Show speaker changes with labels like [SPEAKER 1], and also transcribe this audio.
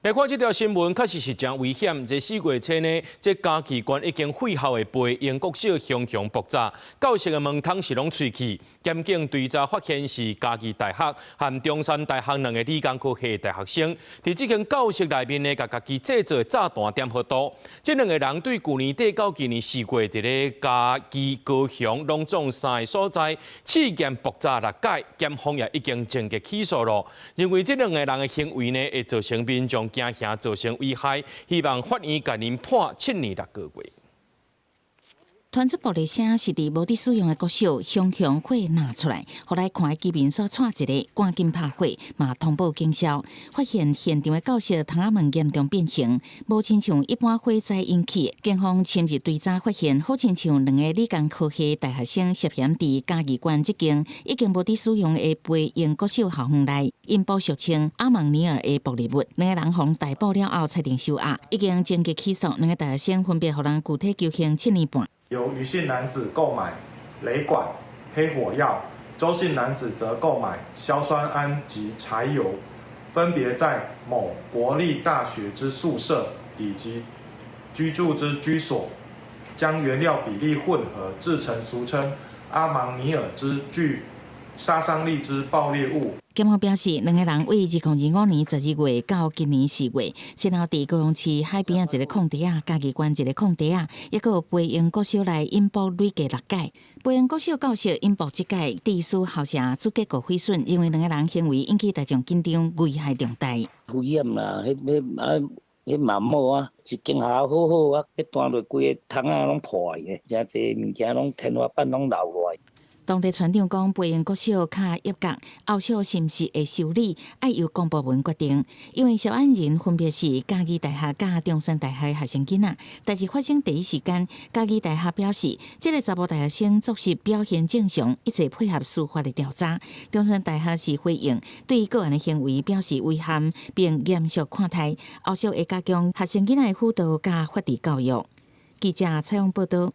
[SPEAKER 1] 來看這條新聞，確實是真危險。這4月初呢，這嘉義縣已經廢校的培英國小熊熊爆炸，教室的門窗是攏碎去。檢警調查發現是嘉義大學和中山大學兩個理工科系的大學生，在這間教室內面呢，甲家己製造的炸彈點火刀。這兩個人對去年底到今年4月，在咧嘉義高雄攏總3個所在試驗爆炸6解，檢方也已經正式起訴了。認為這兩個人的行為呢，會造成民眾驚嚇，造成危害，希望法院甲因判7年6個月。
[SPEAKER 2] 傳出玻璃聲是佇無佇使用的國小熊熊火拿出來，後來看居民所帶一個，趕緊拍火，嘛通報警消，發現現場的教室窗仔門嚴重變形，無親像一般火災引起。警方深入追查，發現好親像兩個理工科系大學生涉嫌佇嘉義縣這間已經無佇使用的培英國小校園內，引爆俗稱阿蒙尼爾的爆裂物。兩個人互逮捕了後，裁定收押，已經正式起訴。兩個大學生分別互人具體求刑7年半。
[SPEAKER 3] 由余姓男子購買雷管、黑火藥，周姓男子則購買硝酸銨及柴油，分別在某國立大學之宿舍以及居住之居所，將原料比例混合製成俗稱阿蒙尼爾之具殺傷力之爆裂物。
[SPEAKER 2] 檢方表示，兩個人為2025年12月到今年4月，先後佇高雄市海邊一個空地啊、嘉義縣一個空地啊，抑個培英國小內引爆累計6解。培英國小教室引爆7解，致使校舍主結構毀損，因為兩個人行為引起大眾緊張，危害重大。
[SPEAKER 4] 危險啦，迄嘛冇啊，一間校好好啊，迄斷落規個窗仔攏破嘅，真濟物件攏天花板攏流落來。
[SPEAKER 2] 當地村長講，培英國小較嚴格，後續是毋是會修理，要由公部門決定。因為涉案人分別是嘉義大學甲中山大學學生囡仔。代志發生第一時間，嘉義大學表示，這個查某大學生作息表現正常，一直配合司法的調查。中山大學是回應，對個人的行為表示遺憾，並嚴肅看待，後續會加強學生囡仔的輔導甲法治教育。記者採訪報道。